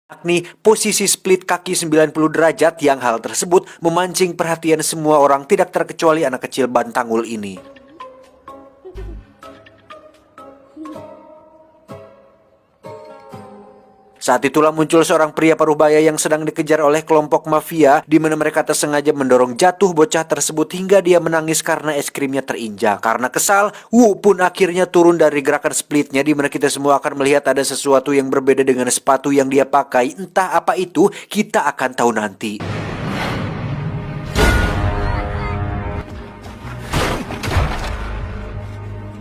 yakni posisi split kaki 90 derajat yang hal tersebut memancing perhatian semua orang tidak terkecuali anak kecil Bantangul ini. Saat itulah muncul seorang pria paruh baya yang sedang dikejar oleh kelompok mafia, di mana mereka tersengaja mendorong jatuh bocah tersebut hingga dia menangis karena es krimnya terinjak. Karena kesal, Wu pun akhirnya turun dari gerakan splitnya, di mana kita semua akan melihat ada sesuatu yang berbeda dengan sepatu yang dia pakai. Entah apa itu, kita akan tahu nanti.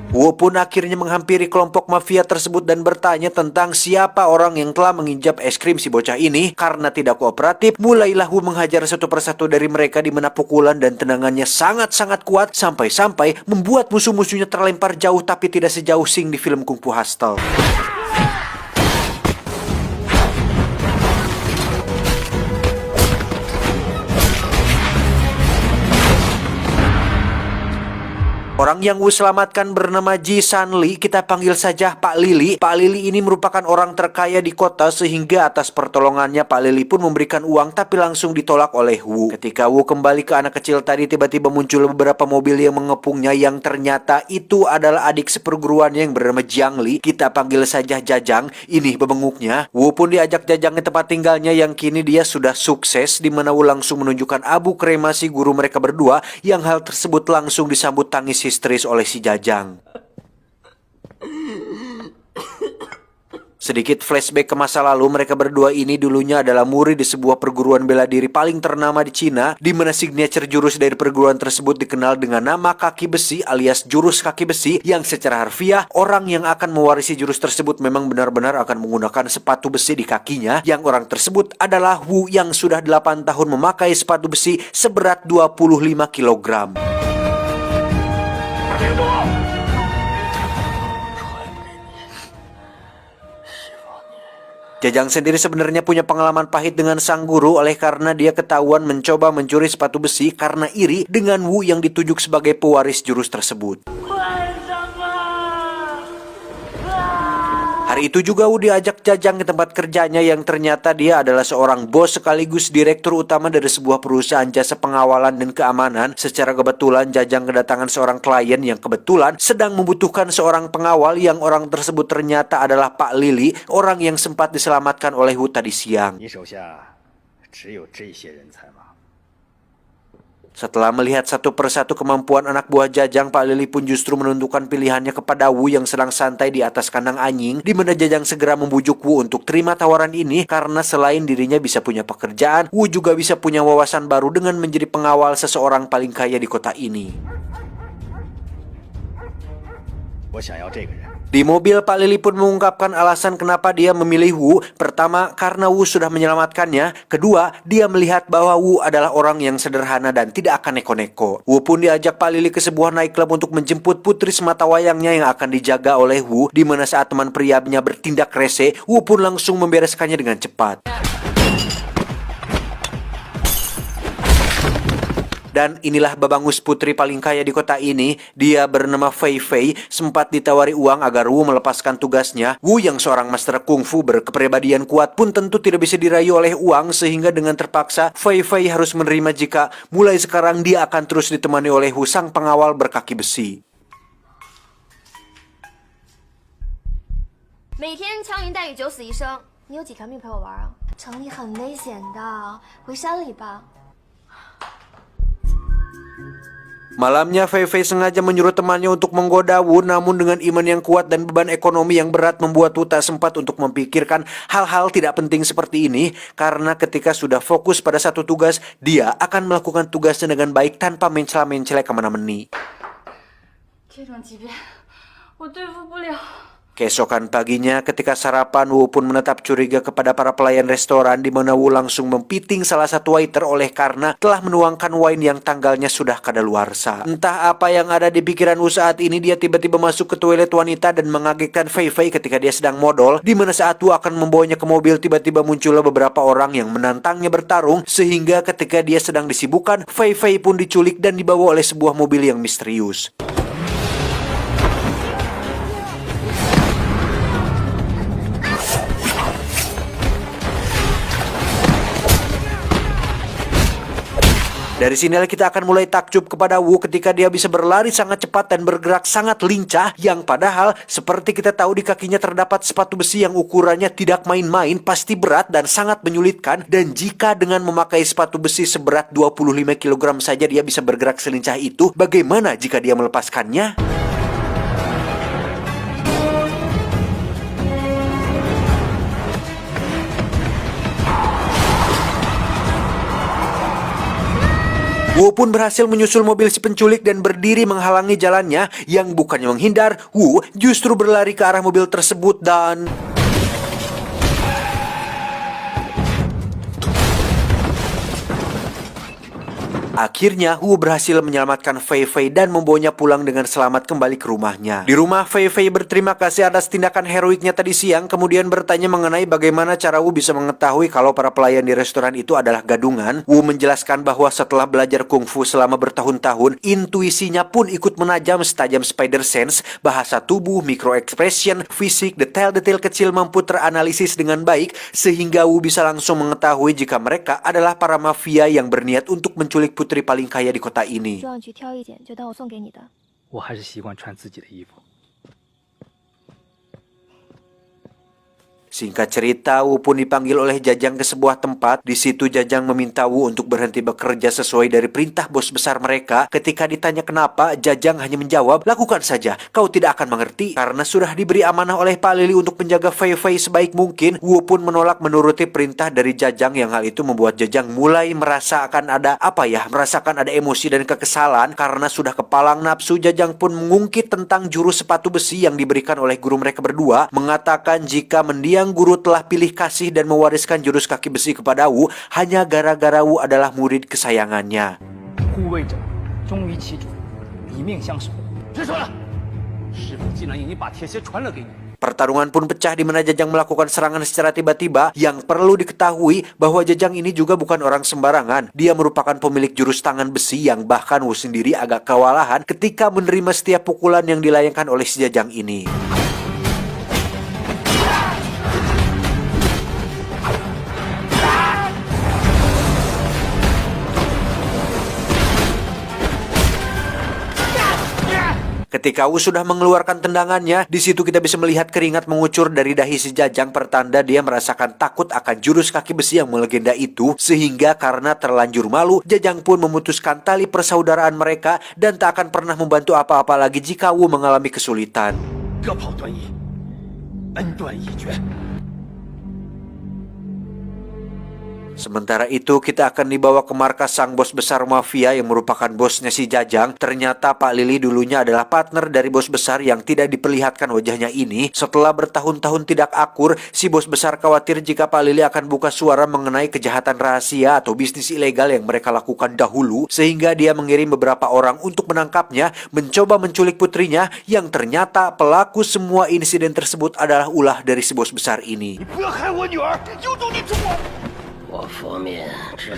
Wu pun akhirnya menghampiri kelompok mafia tersebut dan bertanya tentang siapa orang yang telah menginjak es krim si bocah ini. Karena tidak kooperatif, mulailah Wu menghajar satu persatu dari mereka, di mana pukulan dan tendangannya sangat-sangat kuat sampai-sampai membuat musuh-musuhnya terlempar jauh tapi tidak sejauh Sing di film Kung Fu Hustle. Orang yang Wu selamatkan bernama Ji Sanli, kita panggil saja Pak Lili. Pak Lili ini merupakan orang terkaya di kota, sehingga atas pertolongannya Pak Lili pun memberikan uang tapi langsung ditolak oleh Wu. Ketika Wu kembali ke anak kecil tadi, tiba-tiba muncul beberapa mobil yang mengepungnya yang ternyata itu adalah adik seperguruannya yang bernama Jiang Li. Kita panggil saja Jajang. Ini bebenguknya. Wu pun diajak Jajang ke tempat tinggalnya yang kini dia sudah sukses, di mana Wu langsung menunjukkan abu kremasi guru mereka berdua, yang hal tersebut langsung disambut tangis histeris oleh si Jajang. Sedikit flashback ke masa lalu, mereka berdua ini dulunya adalah murid di sebuah perguruan bela diri paling ternama di Cina, di mana signature jurus dari perguruan tersebut dikenal dengan nama kaki besi alias jurus kaki besi, yang secara harfiah orang yang akan mewarisi jurus tersebut memang benar-benar akan menggunakan sepatu besi di kakinya, yang orang tersebut adalah Wu yang sudah 8 tahun memakai sepatu besi seberat 25 kg. Jajang sendiri sebenarnya punya pengalaman pahit dengan sang guru, oleh karena dia ketahuan mencoba mencuri sepatu besi karena iri dengan Wu yang ditunjuk sebagai pewaris jurus tersebut. Hari itu juga Wu diajak Jajang ke tempat kerjanya, yang ternyata dia adalah seorang bos sekaligus direktur utama dari sebuah perusahaan jasa pengawalan dan keamanan. Secara kebetulan Jajang kedatangan seorang klien yang kebetulan sedang membutuhkan seorang pengawal, yang orang tersebut ternyata adalah Pak Lili, orang yang sempat diselamatkan oleh Wu tadi siang. Setelah melihat satu persatu kemampuan anak buah Jajang, Pak Lili pun justru menentukan pilihannya kepada Wu yang sedang santai di atas kandang anjing, di mana Jajang segera membujuk Wu untuk terima tawaran ini, karena selain dirinya bisa punya pekerjaan, Wu juga bisa punya wawasan baru dengan menjadi pengawal seseorang paling kaya di kota ini. Di mobil, Pak Lili pun mengungkapkan alasan kenapa dia memilih Wu. Pertama, karena Wu sudah menyelamatkannya. Kedua, dia melihat bahwa Wu adalah orang yang sederhana dan tidak akan neko-neko. Wu pun diajak Pak Lili ke sebuah nightclub untuk menjemput putri sematawayangnya yang akan dijaga oleh Wu, di mana saat teman prianya bertindak rese, Wu pun langsung membereskannya dengan cepat. Dan inilah babangus putri paling kaya di kota ini. Dia bernama Fei Fei, sempat ditawari uang agar Wu melepaskan tugasnya. Wu yang seorang master kungfu berkepribadian kuat pun tentu tidak bisa dirayu oleh uang, sehingga dengan terpaksa Fei Fei harus menerima jika mulai sekarang dia akan terus ditemani oleh Wu sang pengawal berkaki besi. 每天枪林弹雨九死一生，你有几条命陪我玩啊？城里很危险的，回山里吧。 Malamnya Fei Fei sengaja menyuruh temannya untuk menggoda Wu, namun dengan iman yang kuat dan beban ekonomi yang berat membuat Wu tak sempat untuk memikirkan hal-hal tidak penting seperti ini, karena ketika sudah fokus pada satu tugas, dia akan melakukan tugasnya dengan baik tanpa mencela-mencela kemana-meni. Keesokan paginya ketika sarapan, Wu pun menetap curiga kepada para pelayan restoran, di mana Wu langsung mempiting salah satu waiter oleh karena telah menuangkan wine yang tanggalnya sudah kadaluarsa. Entah apa yang ada di pikiran Wu saat ini, dia tiba-tiba masuk ke toilet wanita dan mengagetkan Fei Fei ketika dia sedang modal, di mana saat Wu akan membawanya ke mobil, tiba-tiba muncullah beberapa orang yang menantangnya bertarung, sehingga ketika dia sedang disibukkan, Fei Fei pun diculik dan dibawa oleh sebuah mobil yang misterius. Dari sinilah kita akan mulai takjub kepada Wu ketika dia bisa berlari sangat cepat dan bergerak sangat lincah, yang padahal seperti kita tahu di kakinya terdapat sepatu besi yang ukurannya tidak main-main, pasti berat dan sangat menyulitkan. Dan jika dengan memakai sepatu besi seberat 25 kg saja dia bisa bergerak selincah itu, bagaimana jika dia melepaskannya? Wu pun berhasil menyusul mobil si penculik dan berdiri menghalangi jalannya, yang bukannya menghindar, Wu justru berlari ke arah mobil tersebut dan... Akhirnya, Wu berhasil menyelamatkan Fei Fei dan membawanya pulang dengan selamat kembali ke rumahnya. Di rumah, Fei Fei berterima kasih atas tindakan heroiknya tadi siang, kemudian bertanya mengenai bagaimana cara Wu bisa mengetahui kalau para pelayan di restoran itu adalah gadungan. Wu menjelaskan bahwa setelah belajar kungfu selama bertahun-tahun, intuisinya pun ikut menajam setajam spider sense, bahasa tubuh, micro expression, fisik, detail-detail kecil mampu teranalisis dengan baik, sehingga Wu bisa langsung mengetahui jika mereka adalah para mafia yang berniat untuk menculik putri paling kaya di kota ini. 装上去挑一件，就当我送给你的。我还是习惯穿自己的衣服。 Singkat cerita, Wu pun dipanggil oleh Jajang ke sebuah tempat. Di situ Jajang meminta Wu untuk berhenti bekerja sesuai dari perintah bos besar mereka. Ketika ditanya kenapa, Jajang hanya menjawab, "Lakukan saja, kau tidak akan mengerti." Karena sudah diberi amanah oleh Pak Lili untuk menjaga Fei Fei sebaik mungkin, Wu pun menolak menuruti perintah dari Jajang, yang hal itu membuat Jajang mulai merasakan ada emosi dan kekesalan. Karena sudah kepalang nafsu, Jajang pun mengungkit tentang jurus sepatu besi yang diberikan oleh guru mereka berdua, mengatakan jika mendiang guru telah pilih kasih dan mewariskan jurus kaki besi kepada Wu hanya gara-gara Wu adalah murid kesayangannya. 护卫者忠于其主，以命相守。别说了，师傅既然已经把铁鞋传了给你。 Pertarungan pun pecah di mana Jajang melakukan serangan secara tiba-tiba. Yang perlu diketahui bahwa Jajang ini juga bukan orang sembarangan. Dia merupakan pemilik jurus tangan besi yang bahkan Wu sendiri agak kewalahan ketika menerima setiap pukulan yang dilayangkan oleh si Jajang ini. Ketika Wu sudah mengeluarkan tendangannya, di situ kita bisa melihat keringat mengucur dari dahi si Jajang, pertanda dia merasakan takut akan jurus kaki besi yang melegenda itu. Sehingga karena terlanjur malu, Jajang pun memutuskan tali persaudaraan mereka dan tak akan pernah membantu apa-apa lagi jika Wu mengalami kesulitan. 各跑端一，恩断义绝。 Sementara itu kita akan dibawa ke markas sang bos besar mafia yang merupakan bosnya si Jajang. Ternyata Pak Lili dulunya adalah partner dari bos besar yang tidak diperlihatkan wajahnya ini. Setelah bertahun-tahun tidak akur, si bos besar khawatir jika Pak Lili akan buka suara mengenai kejahatan rahasia atau bisnis ilegal yang mereka lakukan dahulu. Sehingga dia mengirim beberapa orang untuk menangkapnya, mencoba menculik putrinya, yang ternyata pelaku semua insiden tersebut adalah ulah dari si bos besar ini. 你不要害我女儿，有种你冲我！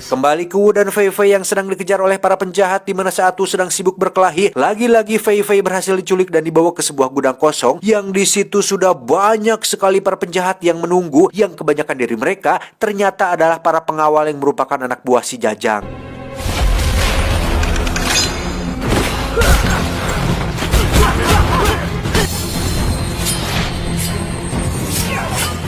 Kembali ke Wu dan Fei Fei yang sedang dikejar oleh para penjahat, di mana saat Wu sedang sibuk berkelahi, lagi-lagi Fei Fei berhasil diculik dan dibawa ke sebuah gudang kosong, yang di situ sudah banyak sekali para penjahat yang menunggu, yang kebanyakan dari mereka ternyata adalah para pengawal yang merupakan anak buah si Jajang.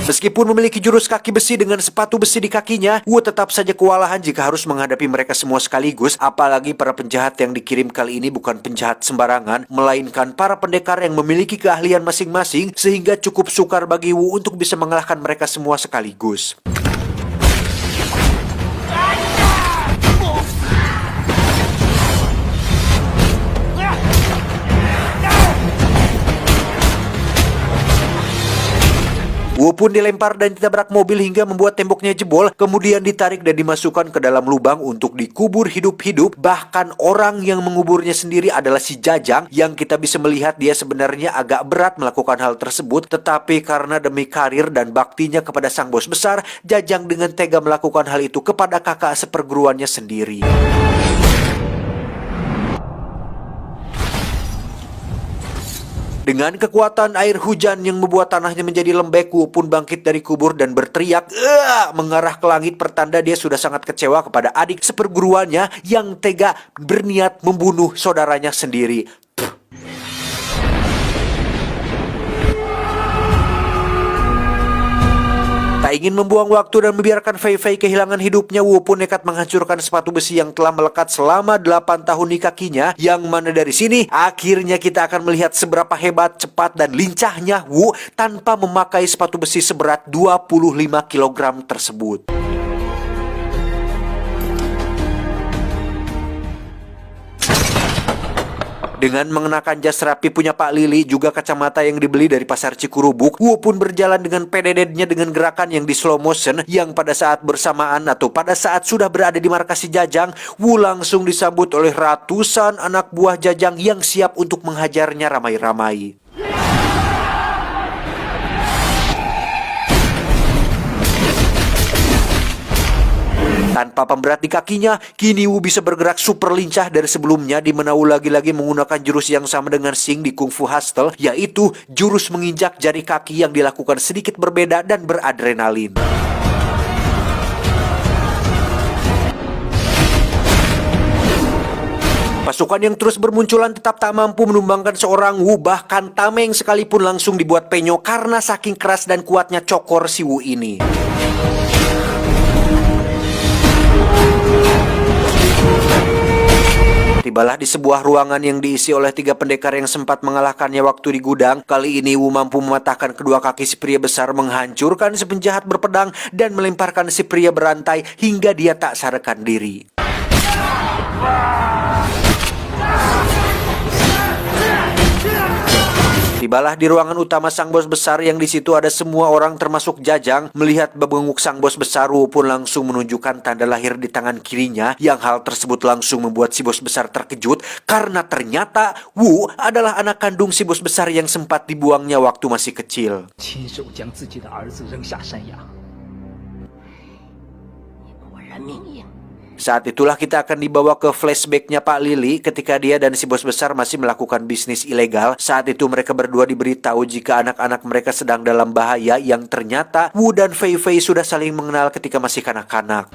Meskipun memiliki jurus kaki besi dengan sepatu besi di kakinya, Wu tetap saja kewalahan jika harus menghadapi mereka semua sekaligus. Apalagi para penjahat yang dikirim kali ini bukan penjahat sembarangan, melainkan para pendekar yang memiliki keahlian masing-masing, sehingga cukup sukar bagi Wu untuk bisa mengalahkan mereka semua sekaligus. Wu pun dilempar dan ditabrak mobil hingga membuat temboknya jebol, kemudian ditarik dan dimasukkan ke dalam lubang untuk dikubur hidup-hidup. Bahkan orang yang menguburnya sendiri adalah si Jajang, yang kita bisa melihat dia sebenarnya agak berat melakukan hal tersebut, tetapi karena demi karir dan baktinya kepada sang bos besar, Jajang dengan tega melakukan hal itu kepada kakak seperguruannya sendiri. Dengan kekuatan air hujan yang membuat tanahnya menjadi lembek, Wu pun bangkit dari kubur dan berteriak mengarah ke langit, pertanda dia sudah sangat kecewa kepada adik seperguruannya yang tega berniat membunuh saudaranya sendiri. Tak ingin membuang waktu dan membiarkan Fei Fei kehilangan hidupnya, Wu pun nekat menghancurkan sepatu besi yang telah melekat selama 8 tahun di kakinya. Yang mana dari sini, akhirnya kita akan melihat seberapa hebat, cepat, dan lincahnya Wu tanpa memakai sepatu besi seberat 25 kg tersebut. Dengan mengenakan jas rapi punya Pak Lili, juga kacamata yang dibeli dari pasar Cikurubuk, Wu pun berjalan dengan pededednya dengan gerakan yang di slow motion, yang pada saat bersamaan atau pada saat sudah berada di markas si Jajang, Wu langsung disambut oleh ratusan anak buah Jajang yang siap untuk menghajarnya ramai-ramai. Tanpa pemberat di kakinya, kini Wu bisa bergerak super lincah dari sebelumnya, di mana Wu lagi-lagi menggunakan jurus yang sama dengan Xing di Kung Fu Hustle, yaitu jurus menginjak jari kaki yang dilakukan sedikit berbeda dan beradrenalin. Pasukan yang terus bermunculan tetap tak mampu menumbangkan seorang Wu, bahkan tameng sekalipun langsung dibuat penyo karena saking keras dan kuatnya cokor si Wu ini. Tibalah di sebuah ruangan yang diisi oleh 3 pendekar yang sempat mengalahkannya waktu di gudang. Kali ini Wu mampu mematahkan kedua kaki si pria besar, menghancurkan si penjahat berpedang, dan melemparkan si pria berantai hingga dia tak sadarkan diri. Tibalah di ruangan utama sang bos besar yang di situ ada semua orang termasuk Jajang. Melihat bebenguk sang bos besar, Wu pun langsung menunjukkan tanda lahir di tangan kirinya, yang hal tersebut langsung membuat si bos besar terkejut karena ternyata Wu adalah anak kandung si bos besar yang sempat dibuangnya waktu masih kecil. Saat itulah kita akan dibawa ke flashbacknya Pak Lili ketika dia dan si bos besar masih melakukan bisnis ilegal. Saat itu mereka berdua diberitahu jika anak-anak mereka sedang dalam bahaya, yang ternyata Wu dan Fei Fei sudah saling mengenal ketika masih kanak-kanak.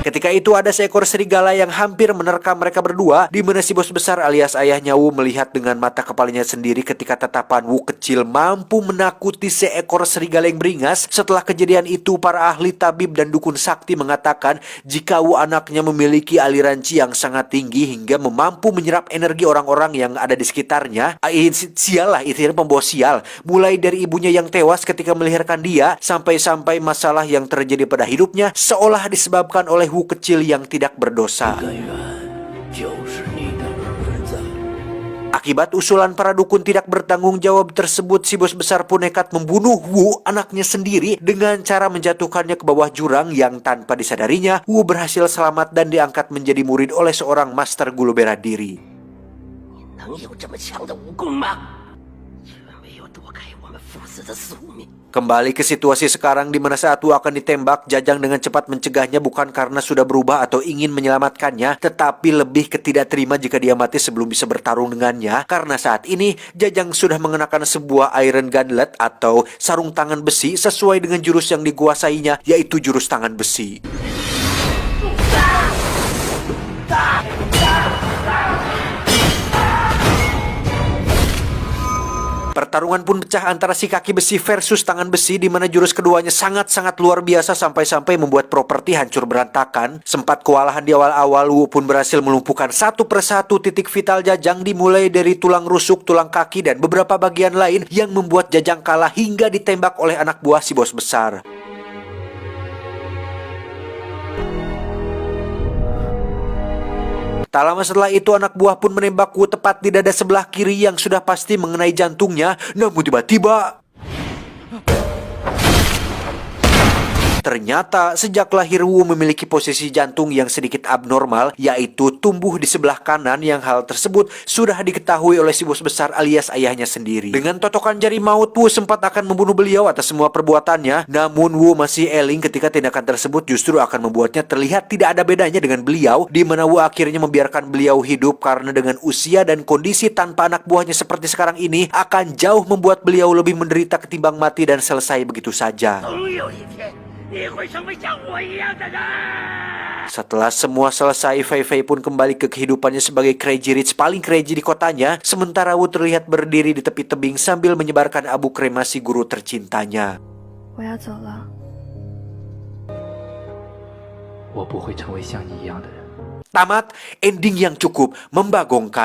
Ketika itu ada seekor serigala yang hampir menerkam mereka berdua, di mana si bos besar alias ayahnya Wu melihat dengan mata kepalanya sendiri ketika tatapan Wu kecil mampu menakuti seekor serigala yang beringas. Setelah kejadian itu, para ahli tabib dan dukun sakti mengatakan jika Wu anaknya memiliki aliran qi yang sangat tinggi hingga mampu menyerap energi orang-orang yang ada di sekitarnya. Sial lah, itu pembawa sial. Mulai dari ibunya yang tewas ketika melahirkan dia, sampai-sampai masalah yang terjadi pada hidupnya seolah disebabkan oleh Wu kecil yang tidak berdosa. Akibat usulan para dukun tidak bertanggung jawab tersebut, si bos besar pun nekat membunuh Wu anaknya sendiri dengan cara menjatuhkannya ke bawah jurang, yang tanpa disadarinya Wu berhasil selamat dan diangkat menjadi murid oleh seorang master guru bela diri. Kembali ke situasi sekarang, di mana saat Wu akan ditembak, Jajang dengan cepat mencegahnya, bukan karena sudah berubah atau ingin menyelamatkannya, tetapi lebih ke tidak terima jika dia mati sebelum bisa bertarung dengannya. Karena saat ini Jajang sudah mengenakan sebuah iron gauntlet atau sarung tangan besi sesuai dengan jurus yang dikuasainya, yaitu jurus tangan besi. Pertarungan pun pecah antara si kaki besi versus tangan besi, di mana jurus keduanya sangat-sangat luar biasa sampai-sampai membuat properti hancur berantakan. Sempat kewalahan di awal-awal, Wu pun berhasil melumpuhkan satu persatu titik vital Jajang, dimulai dari tulang rusuk, tulang kaki, dan beberapa bagian lain yang membuat Jajang kalah hingga ditembak oleh anak buah si bos besar. Tak lama setelah itu, anak buah pun menembak Wu tepat di dada sebelah kiri yang sudah pasti mengenai jantungnya. Namun tiba-tiba Ternyata sejak lahir Wu memiliki posisi jantung yang sedikit abnormal, yaitu tumbuh di sebelah kanan, yang hal tersebut sudah diketahui oleh si bos besar alias ayahnya sendiri. Dengan totokan jari maut, Wu sempat akan membunuh beliau atas semua perbuatannya, namun Wu masih eling ketika tindakan tersebut justru akan membuatnya terlihat tidak ada bedanya dengan beliau, di mana Wu akhirnya membiarkan beliau hidup karena dengan usia dan kondisi tanpa anak buahnya seperti sekarang ini akan jauh membuat beliau lebih menderita ketimbang mati dan selesai begitu saja. Setelah semua selesai, Fei Fei pun kembali ke kehidupannya sebagai crazy rich paling crazy di kotanya, sementara Wu terlihat berdiri di tepi tebing sambil menyebarkan abu kremasi guru tercintanya. 我要走了。我不会成为像你一样的人。 Tamat, ending yang cukup membagongkan.